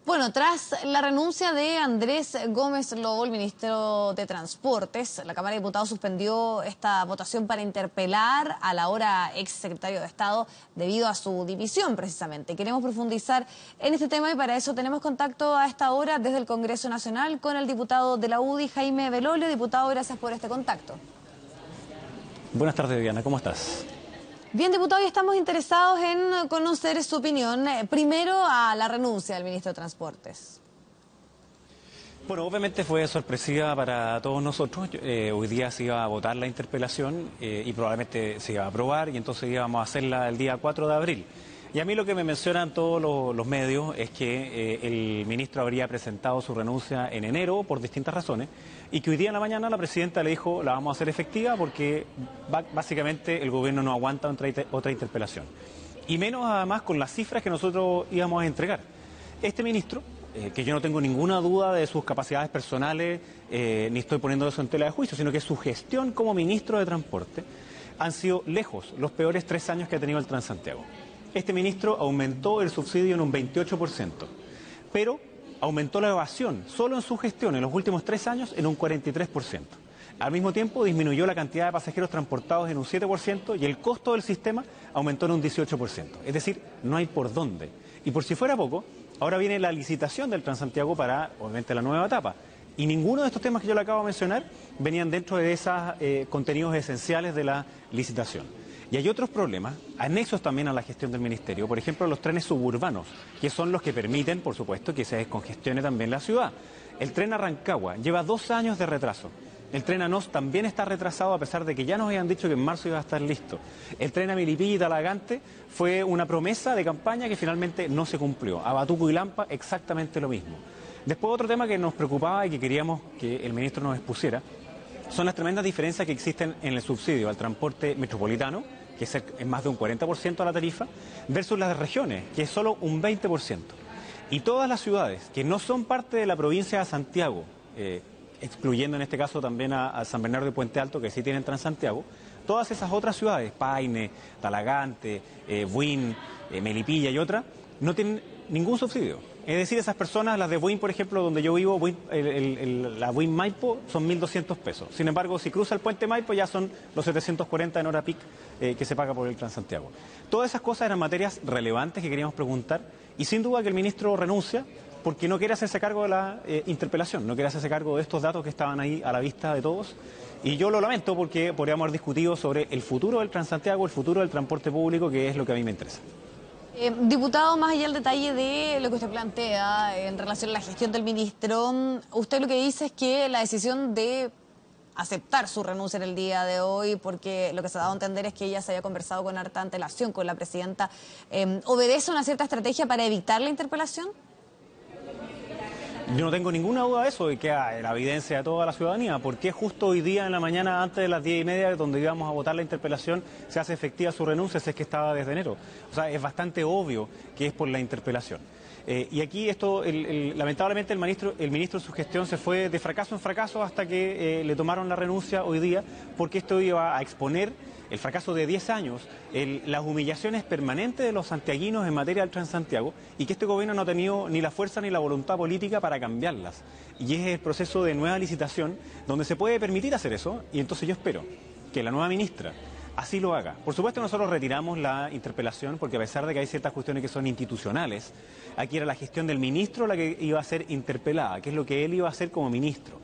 Bueno, tras la renuncia de Andrés Gómez Lobo, el ministro de Transportes, la Cámara de Diputados suspendió esta votación para interpelar al ahora ex secretario de Estado debido a su dimisión, precisamente. Queremos profundizar en este tema y para eso tenemos contacto a esta hora desde el Congreso Nacional con el diputado de la UDI, Jaime Belolio. Diputado, gracias por este contacto. Buenas tardes, Diana, ¿cómo estás? Bien, diputado, y estamos interesados en conocer su opinión. Primero, a la renuncia del ministro de Transportes. Bueno, obviamente fue sorpresiva para todos nosotros. Hoy día se iba a votar la interpelación y probablemente se iba a aprobar y entonces íbamos a hacerla el día 4 de abril. Y a mí lo que me mencionan todos los medios es que el ministro habría presentado su renuncia en enero por distintas razones y que hoy día en la mañana la presidenta le dijo la vamos a hacer efectiva porque básicamente el gobierno no aguanta otra interpelación. Y menos además con las cifras que nosotros íbamos a entregar. Este ministro, que yo no tengo ninguna duda de sus capacidades personales, ni estoy poniendo eso en tela de juicio, sino que su gestión como ministro de Transporte han sido lejos los peores 3 años que ha tenido el Transantiago. Este ministro aumentó el subsidio en un 28%, pero aumentó la evasión solo en su gestión en los últimos 3 años en un 43%. Al mismo tiempo disminuyó la cantidad de pasajeros transportados en un 7% y el costo del sistema aumentó en un 18%. Es decir, no hay por dónde. Y por si fuera poco, ahora viene la licitación del Transantiago para, obviamente, la nueva etapa. Y ninguno de estos temas que yo le acabo de mencionar venían dentro de esos contenidos esenciales de la licitación. Y hay otros problemas, anexos también a la gestión del ministerio, por ejemplo, los trenes suburbanos, que son los que permiten, por supuesto, que se descongestione también la ciudad. El tren a Rancagua lleva 2 años de retraso. El tren a Nos también está retrasado a pesar de que ya nos habían dicho que en marzo iba a estar listo. El tren a Milipilla y Talagante fue una promesa de campaña que finalmente no se cumplió. A Batuco y Lampa exactamente lo mismo. Después otro tema que nos preocupaba y que queríamos que el ministro nos expusiera son las tremendas diferencias que existen en el subsidio al transporte metropolitano, que es más de un 40% a la tarifa, versus las regiones, que es solo un 20%. Y todas las ciudades que no son parte de la provincia de Santiago, excluyendo en este caso también a San Bernardo y Puente Alto, que sí tienen Transantiago, todas esas otras ciudades, Paine, Talagante, Buin, Melipilla y otras, no tienen ningún subsidio. Es decir, esas personas, las de Buin, por ejemplo, donde yo vivo, la Buin Maipo, son 1.200 pesos. Sin embargo, si cruza el puente Maipo ya son los 740 en hora pic que se paga por el Transantiago. Todas esas cosas eran materias relevantes que queríamos preguntar y sin duda que el ministro renuncia porque no quiere hacerse cargo de la interpelación, no quiere hacerse cargo de estos datos que estaban ahí a la vista de todos. Y yo lo lamento porque podríamos haber discutido sobre el futuro del Transantiago, el futuro del transporte público, que es lo que a mí me interesa. Diputado, más allá del detalle de lo que usted plantea en relación a la gestión del ministro, usted lo que dice es que la decisión de aceptar su renuncia en el día de hoy, porque lo que se ha dado a entender es que ella se había conversado con harta antelación con la presidenta, ¿obedece a una cierta estrategia para evitar la interpelación? Yo no tengo ninguna duda de eso y queda la evidencia de toda la ciudadanía. ¿Por qué justo hoy día en la mañana, antes de las 10:30, donde íbamos a votar la interpelación, se hace efectiva su renuncia si es que estaba desde enero? O sea, es bastante obvio que es por la interpelación. Y aquí esto, lamentablemente el ministro en su gestión se fue de fracaso en fracaso hasta que le tomaron la renuncia hoy día, porque esto iba a exponer el fracaso de 10 años, las humillaciones permanentes de los santiaguinos en materia del Transantiago y que este gobierno no ha tenido ni la fuerza ni la voluntad política para cambiarlas. Y es el proceso de nueva licitación donde se puede permitir hacer eso y entonces yo espero que la nueva ministra así lo haga. Por supuesto nosotros retiramos la interpelación porque a pesar de que hay ciertas cuestiones que son institucionales, aquí era la gestión del ministro la que iba a ser interpelada, que es lo que él iba a hacer como ministro.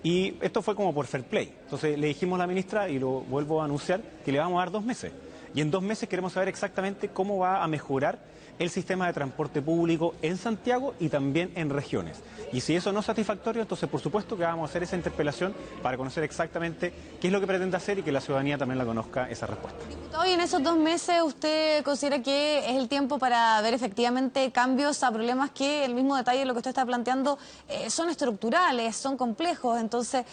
Y esto fue como por fair play. Entonces le dijimos a la ministra, y lo vuelvo a anunciar, que le vamos a dar 2 meses. Y en 2 meses queremos saber exactamente cómo va a mejorar el sistema de transporte público en Santiago y también en regiones. Y si eso no es satisfactorio, entonces por supuesto que vamos a hacer esa interpelación para conocer exactamente qué es lo que pretende hacer y que la ciudadanía también la conozca esa respuesta. Diputado, y en esos 2 meses, ¿usted considera que es el tiempo para ver efectivamente cambios a problemas que, el mismo detalle de lo que usted está planteando, son estructurales, son complejos? Entonces,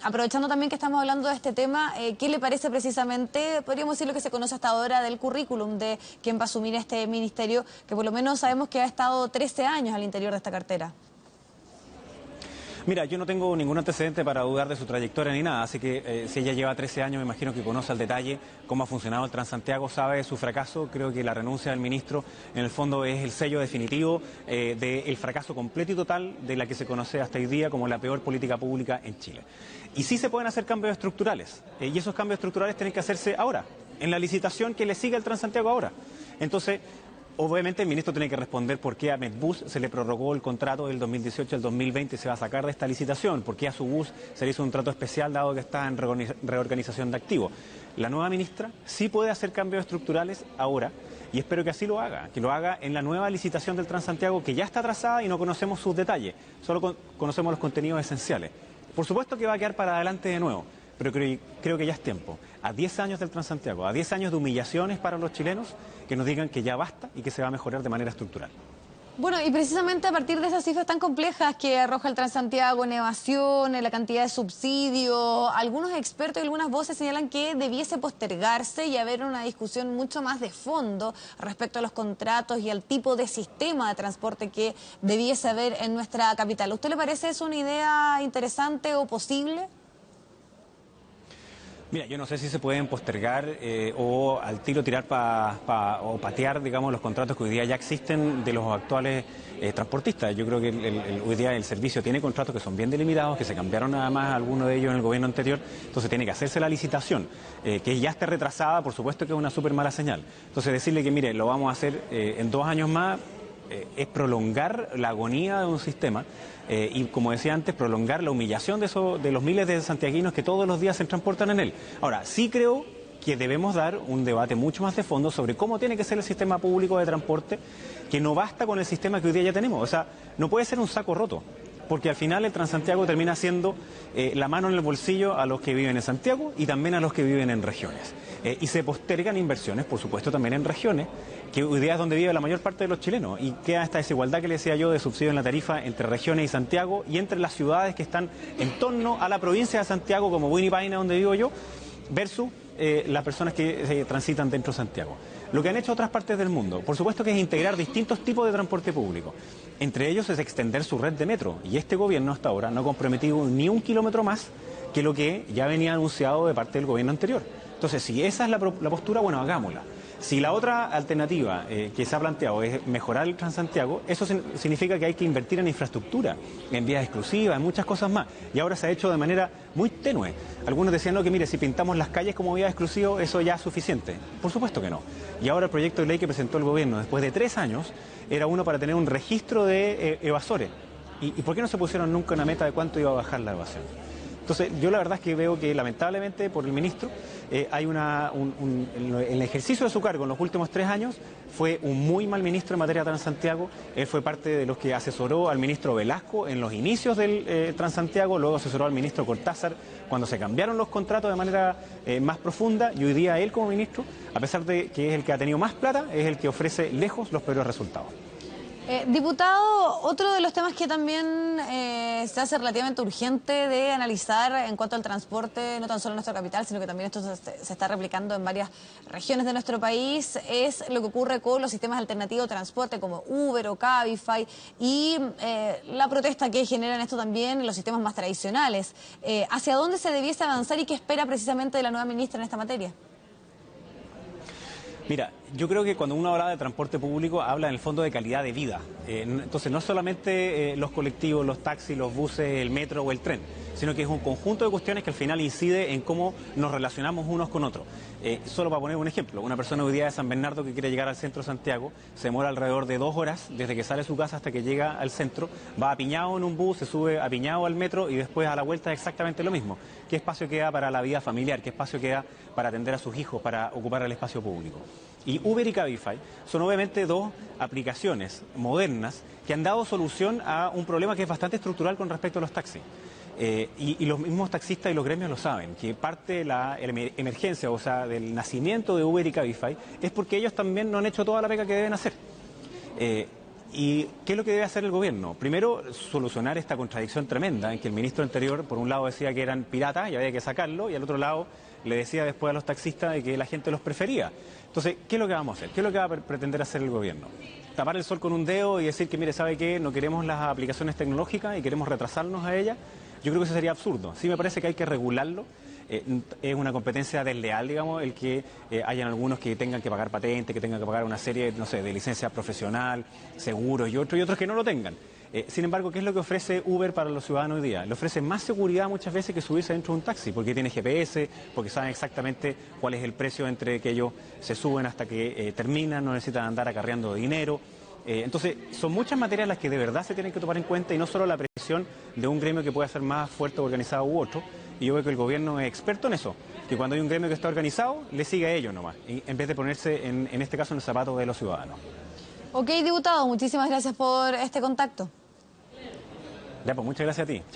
aprovechando también que estamos hablando de este tema, ¿qué le parece precisamente, podríamos decir, lo que se conoce hasta ahora del currículum de quien va a asumir este ministerio, que por lo menos sabemos que ha estado 13 años al interior de esta cartera? Mira, yo no tengo ningún antecedente para dudar de su trayectoria ni nada, así que si ella lleva 13 años, me imagino que conoce al detalle cómo ha funcionado el Transantiago, sabe de su fracaso. Creo que la renuncia del ministro, en el fondo, es el sello definitivo del fracaso completo y total de la que se conoce hasta hoy día como la peor política pública en Chile. Y sí se pueden hacer cambios estructurales, y esos cambios estructurales tienen que hacerse ahora, en la licitación que le sigue al Transantiago ahora. Entonces, obviamente el ministro tiene que responder por qué a Medbus se le prorrogó el contrato del 2018 al 2020 y se va a sacar de esta licitación, por qué a su bus se le hizo un trato especial dado que está en reorganización de activos. La nueva ministra sí puede hacer cambios estructurales ahora y espero que así lo haga, que lo haga en la nueva licitación del Transantiago que ya está trazada y no conocemos sus detalles, solo conocemos los contenidos esenciales. Por supuesto que va a quedar para adelante de nuevo, pero creo que ya es tiempo. A 10 años del Transantiago, a 10 años de humillaciones para los chilenos, que nos digan que ya basta y que se va a mejorar de manera estructural. Bueno, y precisamente a partir de esas cifras tan complejas que arroja el Transantiago en evasión, en la cantidad de subsidios, algunos expertos y algunas voces señalan que debiese postergarse y haber una discusión mucho más de fondo respecto a los contratos y al tipo de sistema de transporte que debiese haber en nuestra capital. ¿A usted le parece eso una idea interesante o posible? Mira, yo no sé si se pueden postergar o al tiro tirar o patear, digamos, los contratos que hoy día ya existen de los actuales transportistas. Yo creo que hoy día el servicio tiene contratos que son bien delimitados, que se cambiaron nada más algunos de ellos en el gobierno anterior, entonces tiene que hacerse la licitación, que ya esté retrasada, por supuesto que es una súper mala señal. Entonces decirle que, mire, lo vamos a hacer en 2 años más, es prolongar la agonía de un sistema y, como decía antes, prolongar la humillación de los miles de santiaguinos que todos los días se transportan en él. Ahora, sí creo que debemos dar un debate mucho más de fondo sobre cómo tiene que ser el sistema público de transporte, que no basta con el sistema que hoy día ya tenemos. O sea, no puede ser un saco roto, porque al final el Transantiago termina siendo la mano en el bolsillo a los que viven en Santiago y también a los que viven en regiones. Y se postergan inversiones, por supuesto, también en regiones, que hoy día es donde vive la mayor parte de los chilenos. Y queda esta desigualdad que le decía yo de subsidio en la tarifa entre regiones y Santiago y entre las ciudades que están en torno a la provincia de Santiago, como Huinipaina, donde vivo yo, versus las personas que transitan dentro de Santiago. Lo que han hecho otras partes del mundo, por supuesto que es integrar distintos tipos de transporte público. Entre ellos es extender su red de metro. Y este gobierno hasta ahora no ha comprometido ni un kilómetro más que lo que ya venía anunciado de parte del gobierno anterior. Entonces, si esa es la postura, bueno, hagámosla. Si la otra alternativa que se ha planteado es mejorar el Transantiago, eso significa que hay que invertir en infraestructura, en vías exclusivas, en muchas cosas más. Y ahora se ha hecho de manera muy tenue. Algunos decían, no, que mire, si pintamos las calles como vías exclusivas, eso ya es suficiente. Por supuesto que no. Y ahora el proyecto de ley que presentó el gobierno después de 3 años era uno para tener un registro de evasores. ¿Y por qué no se pusieron nunca una meta de cuánto iba a bajar la evasión? Entonces, yo la verdad es que veo que lamentablemente por el ministro hay el ejercicio de su cargo en los últimos 3 años fue un muy mal ministro en materia de Transantiago. Él fue parte de los que asesoró al ministro Velasco en los inicios del Transantiago, luego asesoró al ministro Cortázar cuando se cambiaron los contratos de manera más profunda y hoy día él como ministro, a pesar de que es el que ha tenido más plata, es el que ofrece lejos los peores resultados. Diputado, otro de los temas que también se hace relativamente urgente de analizar en cuanto al transporte, no tan solo en nuestra capital, sino que también esto se está replicando en varias regiones de nuestro país, es lo que ocurre con los sistemas alternativos de transporte como Uber o Cabify y la protesta que generan esto también en los sistemas más tradicionales. ¿Hacia dónde se debiese avanzar y qué espera precisamente de la nueva ministra en esta materia? Mira, yo creo que cuando uno habla de transporte público, habla en el fondo de calidad de vida. Entonces, no solamente los colectivos, los taxis, los buses, el metro o el tren, sino que es un conjunto de cuestiones que al final incide en cómo nos relacionamos unos con otros. Solo para poner un ejemplo, una persona hoy día de San Bernardo que quiere llegar al centro de Santiago, se demora alrededor de 2 horas desde que sale de su casa hasta que llega al centro, va apiñado en un bus, se sube apiñado al metro y después a la vuelta es exactamente lo mismo. ¿Qué espacio queda para la vida familiar? ¿Qué espacio queda para atender a sus hijos, para ocupar el espacio público? Y Uber y Cabify son obviamente 2 aplicaciones modernas que han dado solución a un problema que es bastante estructural con respecto a los taxis. Y los mismos taxistas y los gremios lo saben, que parte de la emergencia, o sea, del nacimiento de Uber y Cabify, es porque ellos también no han hecho toda la pega que deben hacer. ¿Y qué es lo que debe hacer el gobierno? Primero, solucionar esta contradicción tremenda en que el ministro anterior, por un lado, decía que eran piratas y había que sacarlo, y al otro lado le decía después a los taxistas de que la gente los prefería. Entonces, ¿qué es lo que vamos a hacer? ¿Qué es lo que va a pretender hacer el gobierno? tapar el sol con un dedo y decir que, mire, ¿sabe qué? No queremos las aplicaciones tecnológicas y queremos retrasarnos a ellas. Yo creo que eso sería absurdo. Sí me parece que hay que regularlo. Es una competencia desleal, digamos, el que hayan algunos que tengan que pagar patente, que tengan que pagar una serie, no sé, de licencia profesional, seguros y otros que no lo tengan. Sin embargo, ¿qué es lo que ofrece Uber para los ciudadanos hoy día? Le ofrece más seguridad muchas veces que subirse dentro de un taxi, porque tiene GPS, porque saben exactamente cuál es el precio entre que ellos se suben hasta que terminan, no necesitan andar acarreando dinero. Entonces, son muchas materias las que de verdad se tienen que tomar en cuenta y no solo la presión de un gremio que pueda ser más fuerte o organizado u otro. Y yo veo que el gobierno es experto en eso, que cuando hay un gremio que está organizado, le sigue a ellos nomás, en vez de ponerse, en este caso, en el zapato de los ciudadanos. Ok, diputado, muchísimas gracias por este contacto. Ya, pues muchas gracias a ti. Chao.